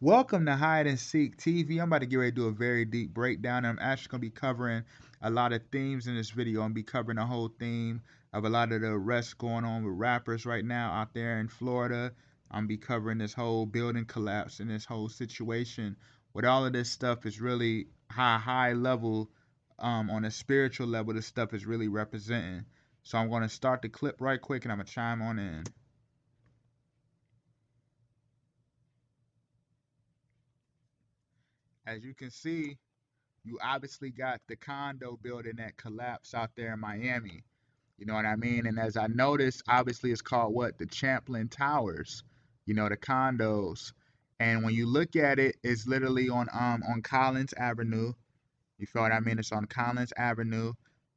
Welcome to Hide and Seek TV. I'm about to get ready to do a very deep breakdown. I'm actually going to be covering a lot of themes in this video. I'm going to be covering the whole theme of a lot of the arrests going on with rappers right now out there in Florida. I'm going to be covering this whole building collapse and this whole situation. With all of this stuff is really high level, on a spiritual level, this stuff is really representing. So I'm going to start the clip right quick and I'm going to chime on in. As you can see, you obviously got the condo building that collapsed out there in Miami. You know what I mean? And as I noticed, obviously it's called what? The Champlain Towers. You know, the condos. And when you look at it, it's literally on Collins Avenue. You feel what I mean? It's on Collins Avenue.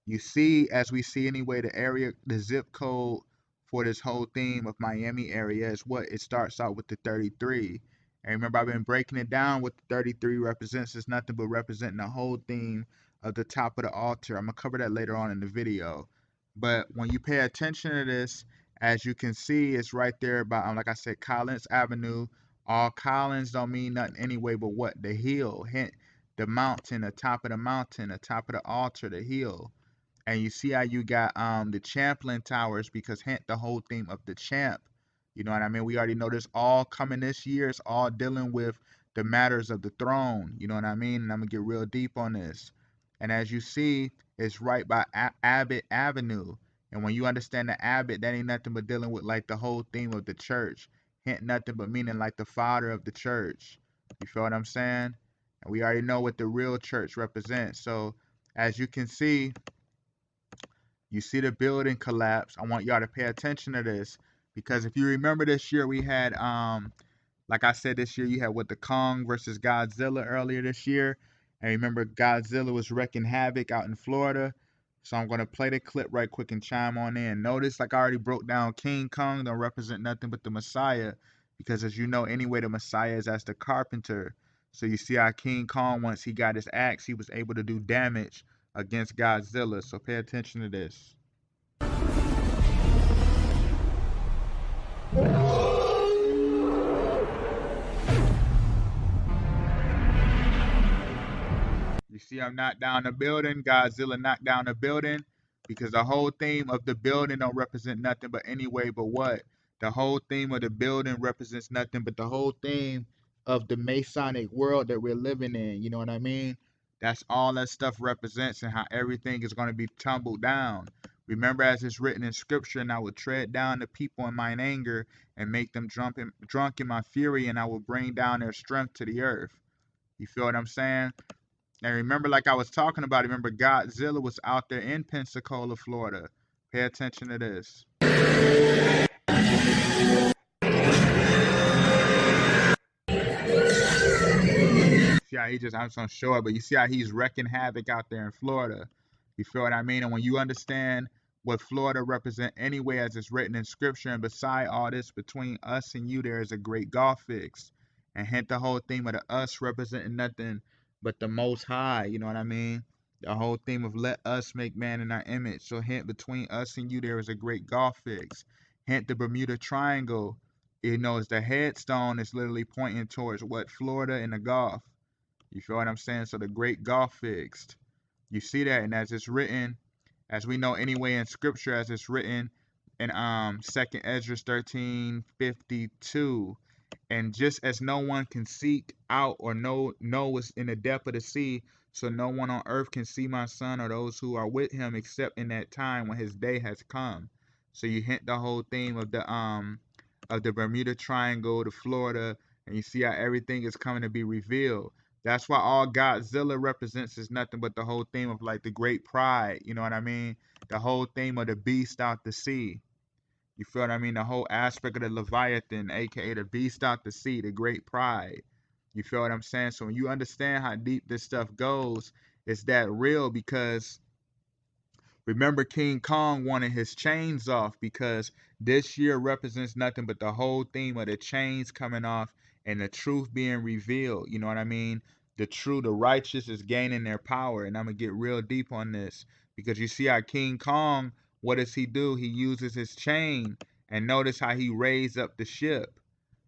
You see, as we see anyway, the area, the zip code for this whole theme of Miami area is what? It starts out with the 33. And remember, I've been breaking it down. What the 33 represents is nothing but representing the whole theme of the top of the altar. I'm going to cover that later on in the video. But when you pay attention to this, as you can see, it's right there by, like I said, Collins Avenue. All Collins don't mean nothing anyway but what? The hill. Hint, the mountain, the top of the mountain, the top of the altar, the hill. And you see how you got the Champlain Towers because hint the whole theme of the champ. You know what I mean? We already know this all coming this year. It's all dealing with the matters of the throne. You know what I mean? And I'm gonna get real deep on this. And as you see, it's right by Abbott Avenue. And when you understand the Abbott, that ain't nothing but dealing with like the whole theme of the church. Hint nothing but meaning like the father of the church. You feel what I'm saying? And we already know what the real church represents. So as you can see, you see the building collapse. I want y'all to pay attention to this because if you remember this year we had like I said this year you had with the Kong versus Godzilla earlier this year. And remember Godzilla was wrecking havoc out in Florida. So I'm gonna play the clip right quick and chime on in. Notice like I already broke down King Kong don't represent nothing but the Messiah because as you know anyway the Messiah is as the carpenter. So you see how King Kong once he got his axe he was able to do damage against Godzilla. So pay attention to this. You see him knock down the building, Godzilla knocked down the building, because the whole theme of the building don't represent nothing but anyway but what? The whole theme of the building represents nothing but the whole theme of the Masonic world that we're living in. You know what I mean? That's all that stuff represents and how everything is going to be tumbled down. Remember, as it's written in scripture, and I will tread down the people in mine anger and make them drunk in my fury, and I will bring down their strength to the earth. You feel what I'm saying? And remember, like I was talking about, remember Godzilla was out there in Pensacola, Florida. Pay attention to this. See how he just, I'm so sure, but you see how he's wrecking havoc out there in Florida. You feel what I mean? And when you understand what Florida represent anyway as it's written in scripture, and beside all this, between us and you, there is a great gulf fixed. And hence the whole theme of the us representing nothing but the most high, you know what I mean? The whole theme of let us make man in our image. So hint between us and you, there is a great gulf fixed. Hint the Bermuda Triangle, you know, is the headstone is literally pointing towards what? Florida and the Gulf. You feel what I'm saying? So the great gulf fixed. You see that, and as it's written, as we know anyway in scripture, as it's written in Second Ezra 13:52, and just as no one can seek out or know what's in the depth of the sea, so no one on earth can see my son or those who are with him except in that time when his day has come. So you hint the whole theme of the Bermuda Triangle, the Florida, and you see how everything is coming to be revealed. That's why all Godzilla represents is nothing but the whole theme of like the great pride. You know what I mean? The whole theme of the beast out the sea. You feel what I mean? The whole aspect of the Leviathan, aka the beast out the sea, the great pride. You feel what I'm saying? So when you understand how deep this stuff goes, it's that real because remember King Kong wanted his chains off because this year represents nothing but the whole theme of the chains coming off and the truth being revealed. You know what I mean? The righteous is gaining their power. And I'm going to get real deep on this because you see how King Kong, what does he do? He uses his chain and notice how he raised up the ship.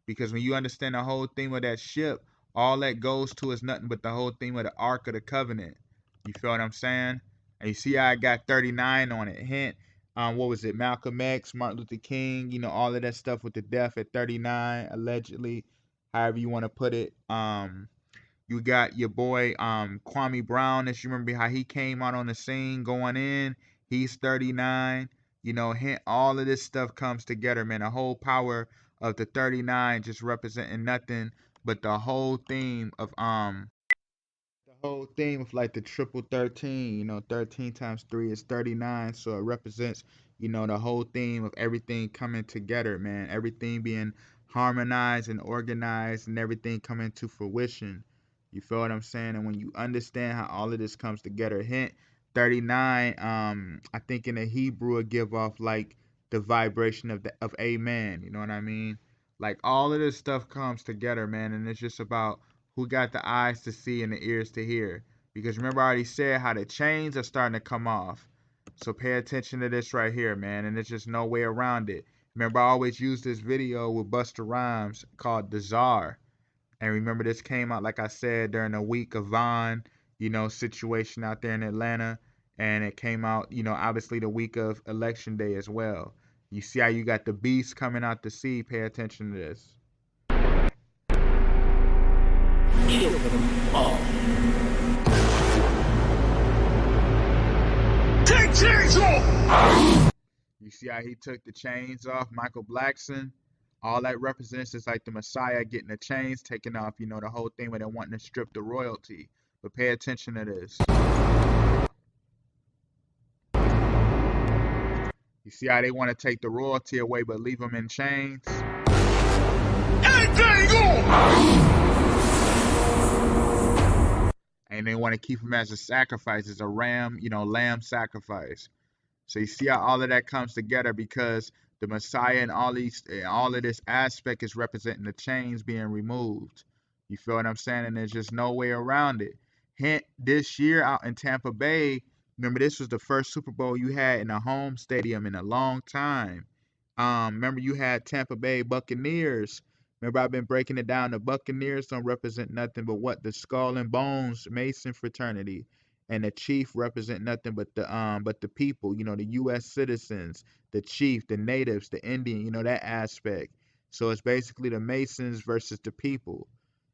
Because when you understand the whole theme of that ship, all that goes to is nothing but the whole theme of the Ark of the Covenant. You feel what I'm saying? And you see how I got 39 on it. Hint, what was it? Malcolm X, Martin Luther King, all of that stuff with the death at 39, allegedly, however you want to put it. You got your boy Kwame Brown. If you remember how he came out on the scene going in, he's 39. Hint, all of this stuff comes together, man. The whole power of the 39 just representing nothing but the whole theme of like the triple 13. 13 times 3 is 39, so it represents the whole theme of everything coming together, man. Everything being harmonized and organized and everything coming to fruition. You feel what I'm saying? And when you understand how all of this comes together, hint, 39, I think in the Hebrew it give off like the vibration of amen. You know what I mean? Like all of this stuff comes together, man, and it's just about who got the eyes to see and the ears to hear. Because remember, I already said how the chains are starting to come off. So pay attention to this right here, man, and there's just no way around it. Remember, I always use this video with Busta Rhymes called The Czar. And remember, this came out, like I said, during the week of Vaughn, situation out there in Atlanta. And it came out, obviously the week of Election Day as well. You see how you got the beast coming out the sea. Pay attention to this. Kill them all. Take chains off! You see how he took the chains off, Michael Blackson? All that represents is like the Messiah getting the chains taken off, the whole thing where they're wanting to strip the royalty. But pay attention to this. You see how they want to take the royalty away but leave them in chains? Anything on! And they want to keep them as a sacrifice, as a ram, lamb sacrifice. So you see how all of that comes together because the Messiah and all of this aspect is representing the chains being removed. You feel what I'm saying? And there's just no way around it. Hint, this year out in Tampa Bay, remember this was the first Super Bowl you had in a home stadium in a long time. Remember you had Tampa Bay Buccaneers. Remember I've been breaking it down. The Buccaneers don't represent nothing but what? The Skull and Bones Mason fraternity. And the chief represent nothing but the people, the US citizens, the chief, the natives, the Indian, that aspect. So it's basically the Masons versus the people.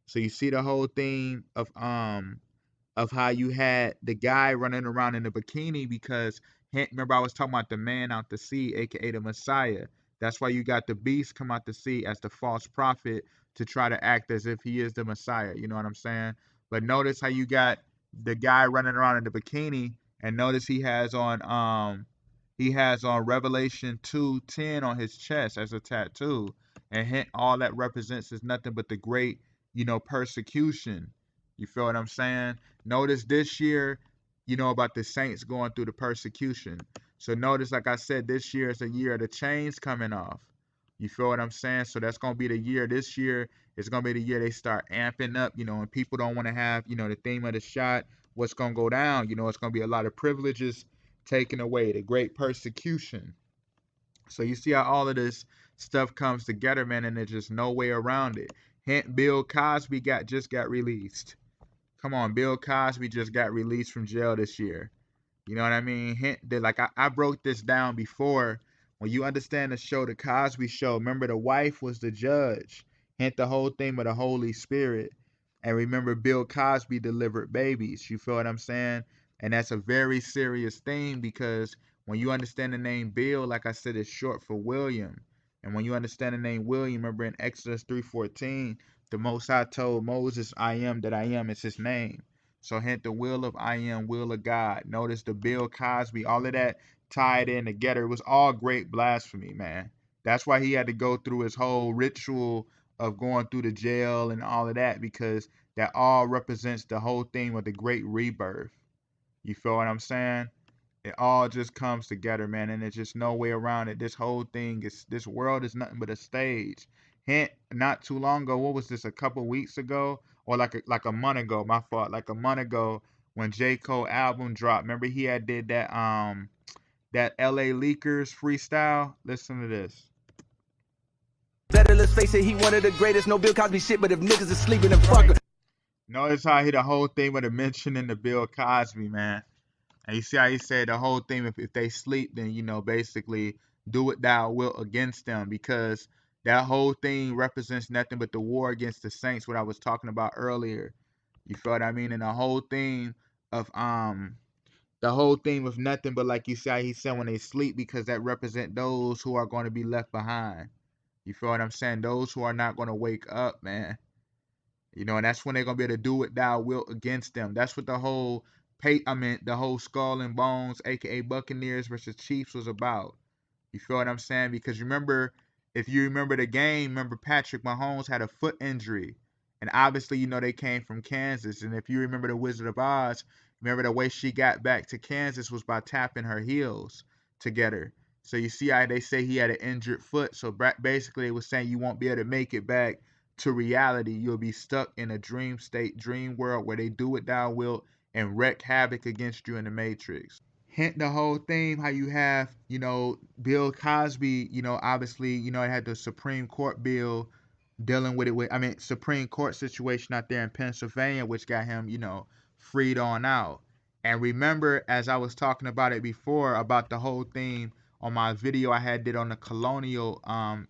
So you see the whole thing of how you had the guy running around in a bikini because remember I was talking about the man out the sea, aka the Messiah. That's why you got the beast come out the sea as the false prophet to try to act as if he is the Messiah. You know what I'm saying? But notice how you got the guy running around in the bikini, and notice he has on Revelation 2:10 on his chest as a tattoo. And hint, all that represents is nothing but the great, persecution. You feel what I'm saying? Notice this year, about the saints going through the persecution. So notice, like I said, this year is a year of the chains coming off. You feel what I'm saying? So that's going to be the year. This year is going to be the year they start amping up, and people don't want to have, the theme of the shot, what's going to go down. It's going to be a lot of privileges taken away, the great persecution. So you see how all of this stuff comes together, man, and there's just no way around it. Hint, Bill Cosby just got released. Come on, Bill Cosby just got released from jail this year. You know what I mean? Hint that, like I broke this down before. When you understand the show, the Cosby Show, remember the wife was the judge. Hint the whole thing with the Holy Spirit. And remember, Bill Cosby delivered babies. You feel what I'm saying? And that's a very serious thing because when you understand the name Bill, like I said, it's short for William. And when you understand the name William, remember in Exodus 3:14, the Most High told Moses, I am that I am is his name. So hint the will of I am, will of God. Notice the Bill Cosby, all of that tied in together. It was all great blasphemy, man. That's why he had to go through his whole ritual of going through the jail and all of that, because that all represents the whole thing with the great rebirth. You feel what I'm saying? It all just comes together, man, and there's just no way around it. This world is nothing but a stage. Hint, not too long ago, what was this, a couple weeks ago? Or like a month ago, my fault, like a month ago when J. Cole album dropped. Remember he had did that LA Leakers freestyle? Listen to this. Better let's face it, he one of the greatest. No Bill Cosby shit, but if niggas is sleeping, then fuck 'em. Notice how he the whole thing with a mentioning the Bill Cosby, man. And you see how he said the whole thing, if they sleep, then, basically do what thou wilt against them, because that whole thing represents nothing but the war against the saints, what I was talking about earlier. You feel what I mean? And the whole thing of nothing but, like you said, he said when they sleep, because that represent those who are going to be left behind. You feel what I'm saying? Those who are not going to wake up, man. And that's when they're gonna be able to do what thou wilt against them. That's what the whole the whole Skull and Bones, aka Buccaneers versus Chiefs, was about. You feel what I'm saying? Because remember, if you remember the game, remember Patrick Mahomes had a foot injury. And obviously, they came from Kansas. And if you remember the Wizard of Oz, remember the way she got back to Kansas was by tapping her heels together. So you see how they say he had an injured foot. So basically, it was saying you won't be able to make it back to reality. You'll be stuck in a dream state, dream world where they do what thou wilt and wreak havoc against you in the Matrix. Hint the whole thing how you have, Bill Cosby, obviously, it had the Supreme Court bill dealing with Supreme Court situation out there in Pennsylvania, which got him, freed on out. And remember, as I was talking about it before, about the whole thing on my video I had did on the colonial,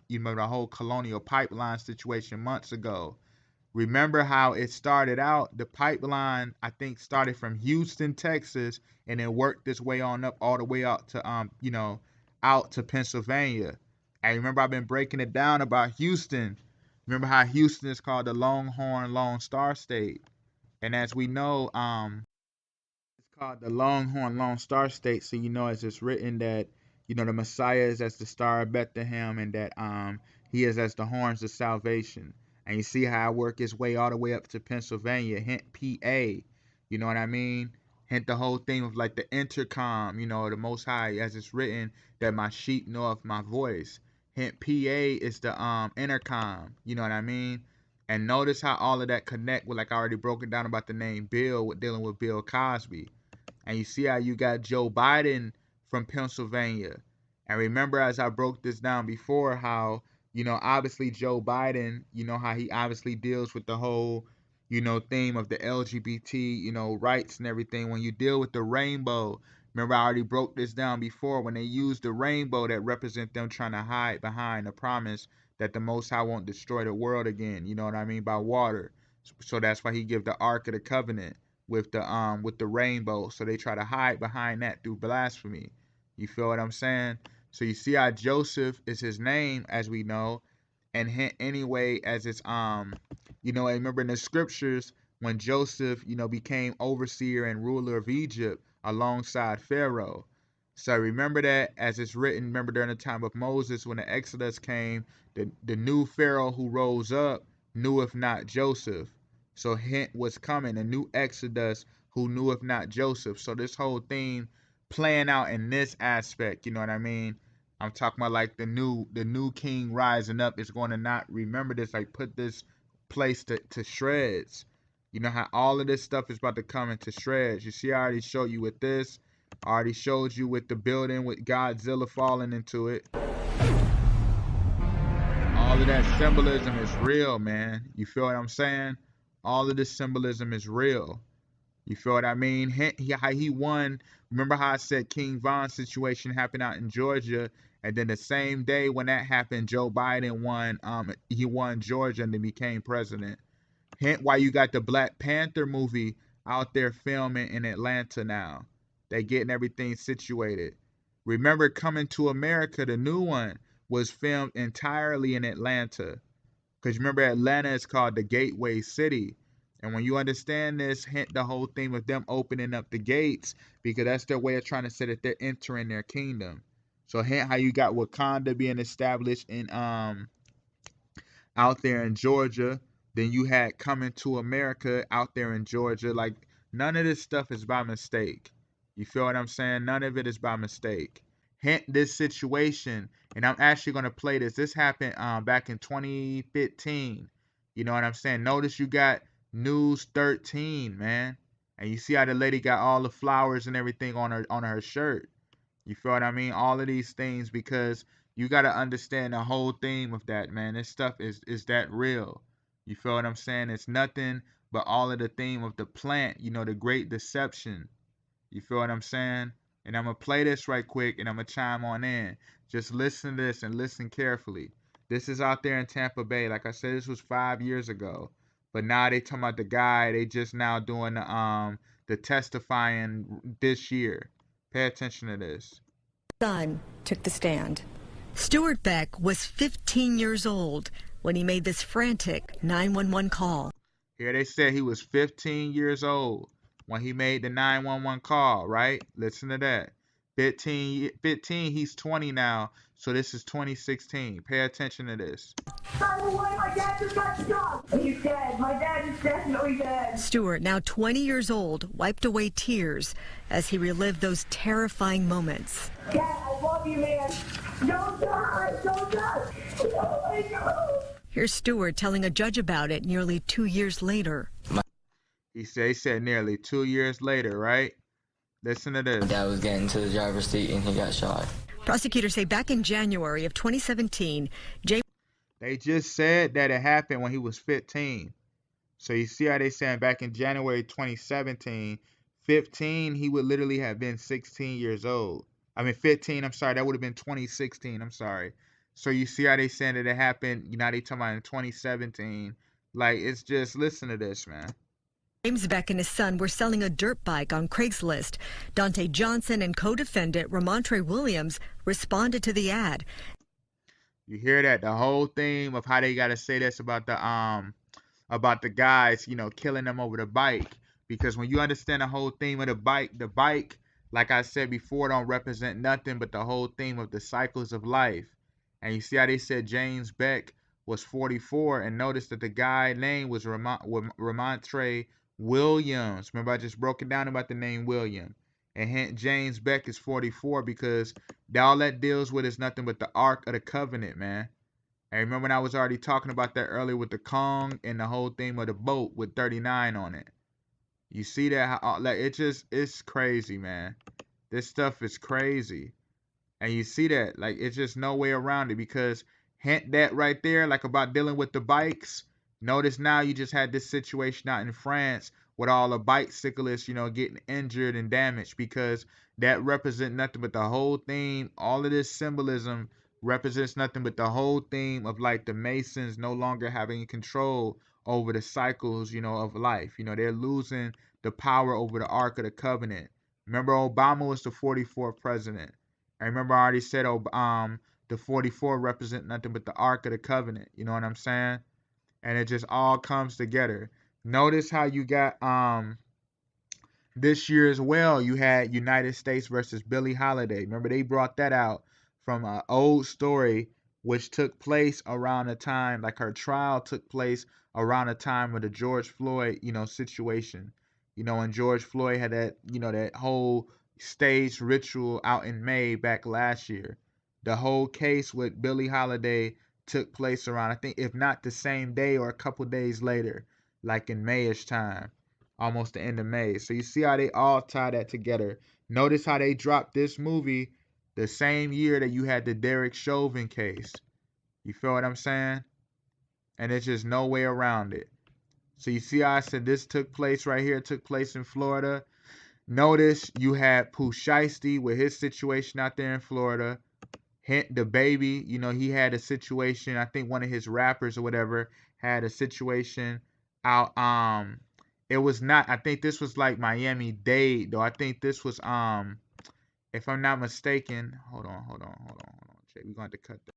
the whole colonial pipeline situation months ago. Remember how it started out? The pipeline, I think, started from Houston, Texas, and then worked its way on up all the way out to out to Pennsylvania. And remember, I've been breaking it down about Houston. Remember how Houston is called the Longhorn Lone Star State. And as we know, it's called the Longhorn Lone Star State. So as it's written that, the Messiah is as the Star of Bethlehem, and that he is as the horns of salvation. And you see how I work his way all the way up to Pennsylvania, hint PA. You know what I mean? Hint the whole thing of like the intercom, the Most High, as it's written, that my sheep know of my voice. Hint PA is the intercom. You know what I mean? And notice how all of that connect with, like I already broken down about the name Bill, with dealing with Bill Cosby. And you see how you got Joe Biden from Pennsylvania. And remember, as I broke this down before, how, obviously Joe Biden, how he obviously deals with the whole, theme of the LGBT, rights and everything. When you deal with the rainbow, remember I already broke this down before, when they use the rainbow, that represent them trying to hide behind the promise that the Most High won't destroy the world again, you know what I mean, by water. So that's why he give the Ark of the Covenant with the rainbow. So they try to hide behind that through blasphemy. You feel what I'm saying? So you see how Joseph is his name, as we know, and anyway, as it's remember in the scriptures when Joseph, became overseer and ruler of Egypt alongside Pharaoh. So remember that, as it's written, remember during the time of Moses when the Exodus came, the new Pharaoh who rose up kneweth not Joseph. So hint was coming, a new Exodus who kneweth not Joseph. So this whole thing playing out in this aspect, you know what I mean? I'm talking about like the new king rising up is going to not remember this, like put this place to shreds. You know how all of this stuff is about to come into shreds. You see, I already showed you with this. I already showed you with the building with Godzilla falling into it. All of that symbolism is real, man. You feel what I'm saying? All of this symbolism is real. You feel what I mean? How he won. Remember how I said King Von's situation happened out in Georgia, and then the same day when that happened, Joe Biden won. He won Georgia and then became president. Hint why you got the Black Panther movie out there filming in Atlanta now. They getting everything situated. Remember, Coming to America, the new one, was filmed entirely in Atlanta. Because remember, Atlanta is called the Gateway City. And when you understand this, hint the whole thing with them opening up the gates, because that's their way of trying to say that they're entering their kingdom. So hint how you got Wakanda being established in out there in Georgia. Then you had Coming to America out there in Georgia. Like, none of this stuff is by mistake. You feel what I'm saying? None of it is by mistake. Hint this situation, and I'm actually going to play this. This happened back in 2015. You know what I'm saying? Notice you got News 13, man. And you see how the lady got all the flowers and everything on her shirt. You feel what I mean? All of these things, because You got to understand the whole theme of that, man. This stuff is that real. You feel what I'm saying? It's nothing but all of the theme of the plant, the great deception. You feel what I'm saying? And I'm going to play this right quick and I'm going to chime on in. Just listen to this and listen carefully. This is out there in Tampa Bay. Like I said, this was 5 years ago. But now they talking about the guy. They just now doing the testifying this year. Pay attention to this. Son took the stand. Stuart Beck was 15 years old when he made this frantic 911 call. Here they said he was 15 years old when he made the 911 call, right? Listen to that. 15, he's 20 now, so this is 2016. Pay attention to this. By the way, my dad just got shot. He's dead. My dad is definitely dead. Stuart, now 20 years old, wiped away tears as he relived those terrifying moments. Dad, I love you, man. Don't die. Don't die. Oh, my God. Here's Stuart telling a judge about it nearly 2 years later. He said nearly 2 years later, right? Listen to this. My dad was getting to the driver's seat and he got shot. Prosecutors say back in January of 2017, They just said that it happened when he was 15. So you see how they saying back in January 2017, 15, he would literally have been 16 years old. 15, I'm sorry, that would have been 2016, I'm sorry. So you see how they saying that it happened, they talking about in 2017. Like, it's just, listen to this, man. James Beck and his son were selling a dirt bike on Craigslist. Dante Johnson and co-defendant Ramontre Williams responded to the ad. You hear that? The whole theme of how they gotta say this about the guys, killing them over the bike. Because when you understand the whole theme of the bike, like I said before, don't represent nothing but the whole theme of the cycles of life. And you see how they said James Beck was 44, and notice that the guy name was Ramontre Williams. Remember, I just broke it down about the name William. And hence James Beck is 44 because all that deals with is nothing but the Ark of the Covenant, man. And remember when I was already talking about that earlier with the Kong and the whole theme of the boat with 39 on it. You see that? It's crazy, man. This stuff is crazy. And you see that, like, it's just no way around it because hint that right there, like about dealing with the bikes. Notice now you just had this situation out in France with all the bicyclists, getting injured and damaged because that represents nothing but the whole theme. All of this symbolism represents nothing but the whole theme of like the Masons no longer having control over the cycles, of life. They're losing the power over the Ark of the Covenant. Remember, Obama was the 44th president. I remember I already said, the 44 represent nothing but the Ark of the Covenant. You know what I'm saying? And it just all comes together. Notice how you got this year as well. You had United States versus Billie Holiday. Remember they brought that out from an old story, which took place around the time, like her trial took place around the time of the George Floyd, situation. When George Floyd had that, that whole staged ritual out in May back last year. The whole case with Billie Holiday took place around, I think, if not the same day or a couple days later, like in Mayish time, almost the end of May. So you see how they all tie that together. Notice how they dropped this movie the same year that you had the Derek Chauvin case. You feel what I'm saying? And it's just no way around it. So you see how I said this took place right here, took place in Florida. Notice you had Pooh Shiesty with his situation out there in Florida. Hint the baby, he had a situation. I think one of his rappers or whatever had a situation out. It was not. I think this was like Miami-Dade though. I think this was if I'm not mistaken. Hold on. Jay, we're going to cut that.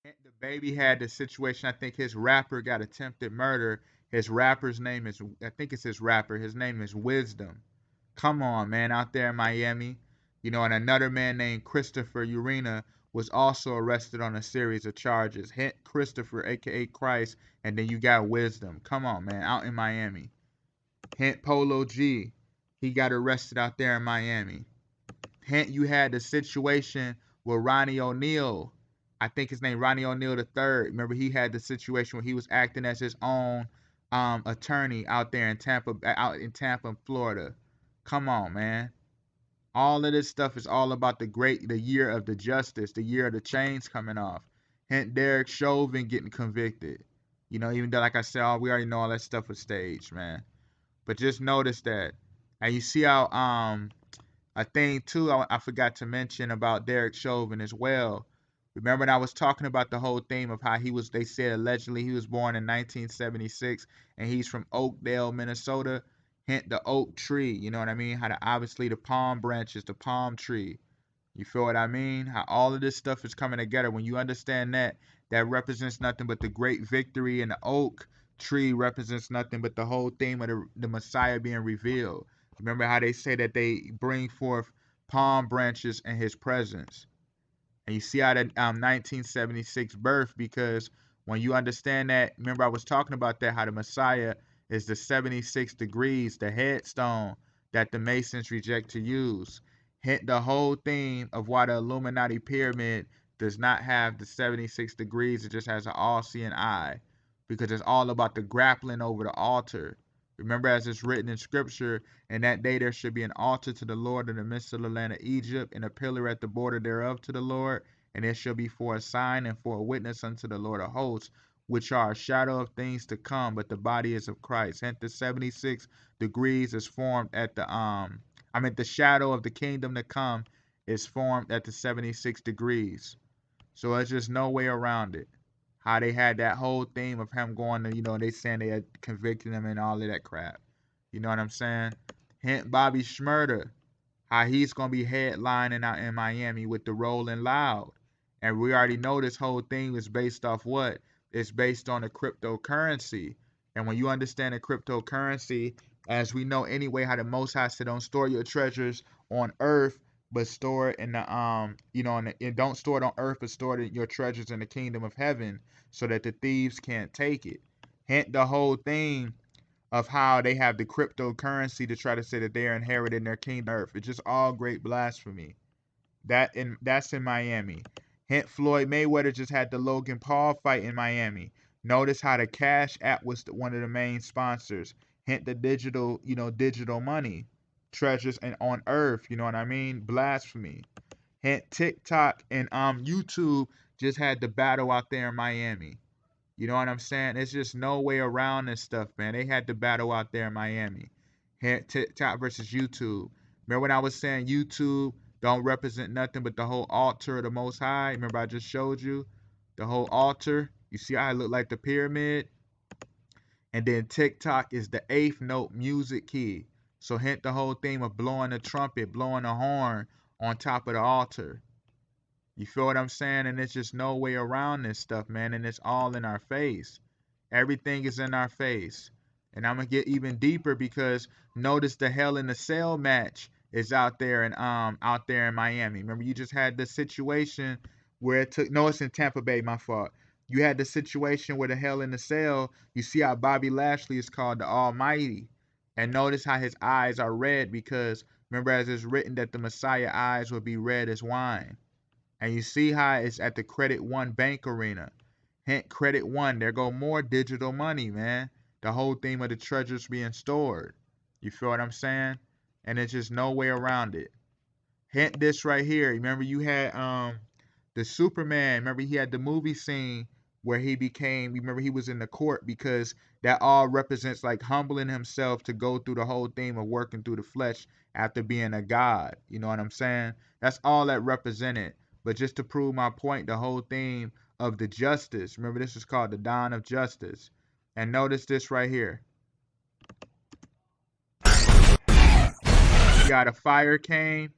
Hint the baby had the situation. I think his rapper got attempted murder. His rapper's name is. I think it's his rapper. His name is Wisdom. Come on, man, out there in Miami. And another man named Christopher Urena was also arrested on a series of charges. Hint Christopher, a.k.a. Christ, and then you got Wisdom. Come on, man, out in Miami. Hint Polo G, he got arrested out there in Miami. Hint you had the situation with Ronnie O'Neal. I think his name Ronnie O'Neal III. Remember, he had the situation where he was acting as his own attorney out there in Tampa, Florida. Come on, man. All of this stuff is all about the year of the justice, the year of the chains coming off. Hint Derek Chauvin getting convicted. You know, even though, like I said, we already know all that stuff was staged, man. But just notice that. And you see how a thing too I forgot to mention about Derek Chauvin as well. Remember when I was talking about the whole theme of how they said allegedly he was born in 1976 and he's from Oakdale, Minnesota. Hint the oak tree, you know what I mean? How obviously the palm branches, the palm tree. You feel what I mean? How all of this stuff is coming together. When you understand that, that represents nothing but the great victory, and the oak tree represents nothing but the whole theme of the Messiah being revealed. Remember how they say that they bring forth palm branches in his presence. And you see how that 1976 birth, because when you understand that, remember I was talking about that, how the Messiah is the 76 degrees, the headstone that the Masons reject to use. Hint the whole theme of why the Illuminati pyramid does not have the 76 degrees, it just has an all-seeing eye, because it's all about the grappling over the altar. Remember, as it's written in scripture, in that day there should be an altar to the Lord in the midst of the land of Egypt, and a pillar at the border thereof to the Lord, and it shall be for a sign and for a witness unto the Lord of hosts, which are a shadow of things to come, but the body is of Christ. Hence the 76 degrees is formed at the shadow of the kingdom to come is formed at the 76 degrees. So there's just no way around it. How they had that whole theme of him going to, they saying they had convicted him and all of that crap. You know what I'm saying? Hint Bobby Shmurda, how he's going to be headlining out in Miami with the Rolling Loud. And we already know this whole thing is based off what? It's based on a cryptocurrency. And when you understand a cryptocurrency, as we know anyway, how the Most High said, don't store your treasures on earth, but store it in the and don't store it on earth, but store it in your treasures in the kingdom of heaven, so that the thieves can't take it. Hint the whole thing of how they have the cryptocurrency to try to say that they are inheriting their kingdom on earth. It's just all great blasphemy. That's in Miami. Hint Floyd Mayweather just had the Logan Paul fight in Miami. Notice how the Cash App was one of the main sponsors. Hint the digital money, treasures and on earth. You know what I mean? Blasphemy. Hint TikTok and YouTube just had the battle out there in Miami. You know what I'm saying? There's just no way around this stuff, man. They had the battle out there in Miami. TikTok versus YouTube. Remember when I was saying YouTube don't represent nothing but the whole altar of the Most High? Remember I just showed you the whole altar? You see how it looked like the pyramid? And then TikTok is the eighth note music key. So hint the whole theme of blowing the trumpet, blowing the horn on top of the altar. You feel what I'm saying? And there's just no way around this stuff, man. And it's all in our face. Everything is in our face. And I'm gonna get even deeper, because notice the Hell in a Cell match is out there in Miami. Remember, you just had the situation where it's in Tampa Bay, my fault. You had the situation where the Hell in a Cell, you see how Bobby Lashley is called the Almighty. And notice how his eyes are red, because remember, as it's written that the Messiah eyes will be red as wine. And you see how it's at the Credit One Bank Arena. Hint Credit One, there go more digital money, man. The whole theme of the treasures being stored. You feel what I'm saying? And there's just no way around it. Hint this right here. Remember you had the Superman. Remember he had the movie scene where remember he was in the court, because that all represents like humbling himself to go through the whole theme of working through the flesh after being a god. You know what I'm saying? That's all that represented. But just to prove my point, the whole theme of the justice. Remember, this is called the dawn of justice. And notice this right here. You got a fire came.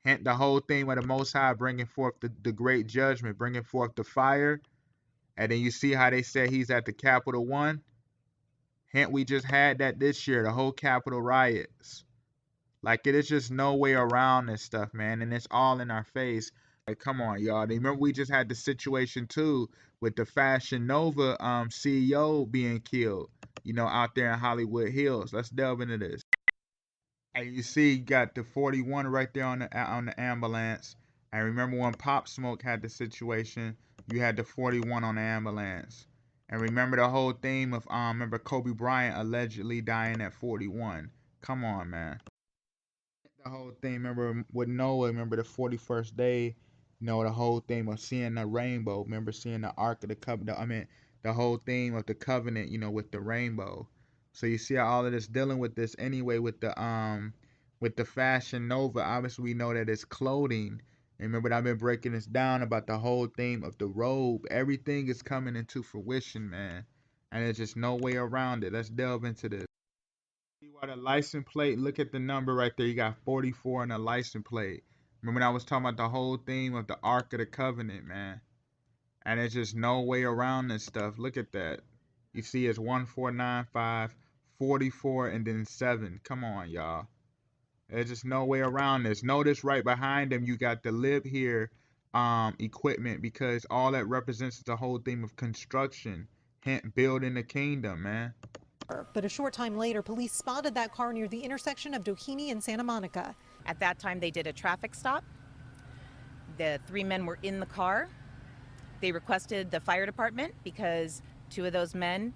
Hint the whole thing with the Most High bringing forth the great judgment, bringing forth the fire. And then you see how they said he's at the Capitol One. Hint we just had that this year, the whole Capitol riots. Like, it is just no way around this stuff, man. And it's all in our face. Like, come on, y'all. Remember we just had the situation, too, with the Fashion Nova CEO being killed, out there in Hollywood Hills. Let's delve into this. And you see, you got the 41 right there on the ambulance. And remember when Pop Smoke had the situation, you had the 41 on the ambulance. And remember the whole theme of remember Kobe Bryant allegedly dying at 41. Come on, man. The whole thing, remember with Noah, remember the 41st day, the whole thing of seeing the rainbow, remember seeing the Ark of the Covenant, I mean, the whole theme of the covenant, with the rainbow. So you see how all of this dealing with this anyway with the Fashion Nova, obviously we know that it's clothing. And remember I've been breaking this down about the whole theme of the robe. Everything is coming into fruition, man. And there's just no way around it. Let's delve into this. See why the license plate, look at the number right there. You got 44 on the license plate. Remember when I was talking about the whole theme of the Ark of the Covenant, man. And there's just no way around this stuff. Look at that. You see it's 1495, 44, and then 7. Come on, y'all. There's just no way around this. Notice right behind them you got the live here equipment, because all that represents the whole theme of construction. Hint, building the kingdom, man. But a short time later, police spotted that car near the intersection of Doheny and Santa Monica. At that time, they did a traffic stop. The 3 men were in the car. They requested the fire department because 2 of those men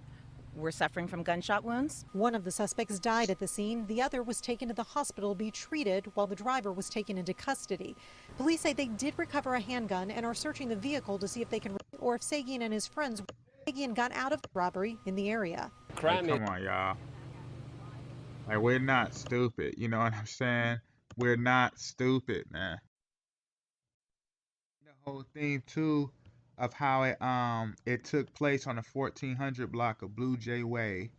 were suffering from gunshot wounds. One of the suspects died at the scene. The other was taken to the hospital to be treated while the driver was taken into custody. Police say they did recover a handgun and are searching the vehicle to see if they can, or if Sagian and his friends got out of the robbery in the area. Like, come on, y'all. Like, we're not stupid. You know what I'm saying? We're not stupid, man. The whole thing too of how it took place on the 1400 block of Blue Jay Way.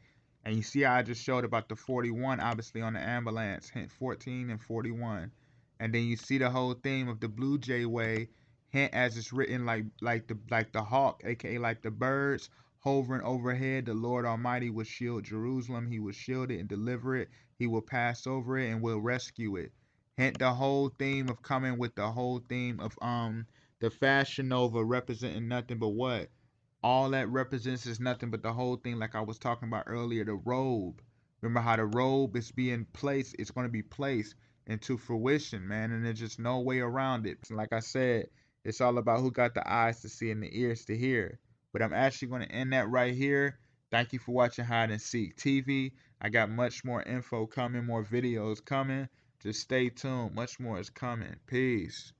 And you see how I just showed about the 41 obviously on the ambulance, hint 14 and 41. And then you see the whole theme of the Blue Jay Way, hint as it's written like the hawk, aka like the birds hovering overhead. The Lord Almighty will shield Jerusalem. He will shield it and deliver it. He will pass over it and will rescue it. Hint the whole theme of coming with the whole theme of the Fashion Nova representing nothing but what? All that represents is nothing but the whole thing, like I was talking about earlier, the robe. Remember how the robe is being placed, it's going to be placed into fruition, man, and there's just no way around it. Like I said, it's all about who got the eyes to see and the ears to hear. But I'm actually going to end that right here. Thank you for watching Hide and Seek TV. I got much more info coming, more videos coming. Just stay tuned. Much more is coming. Peace.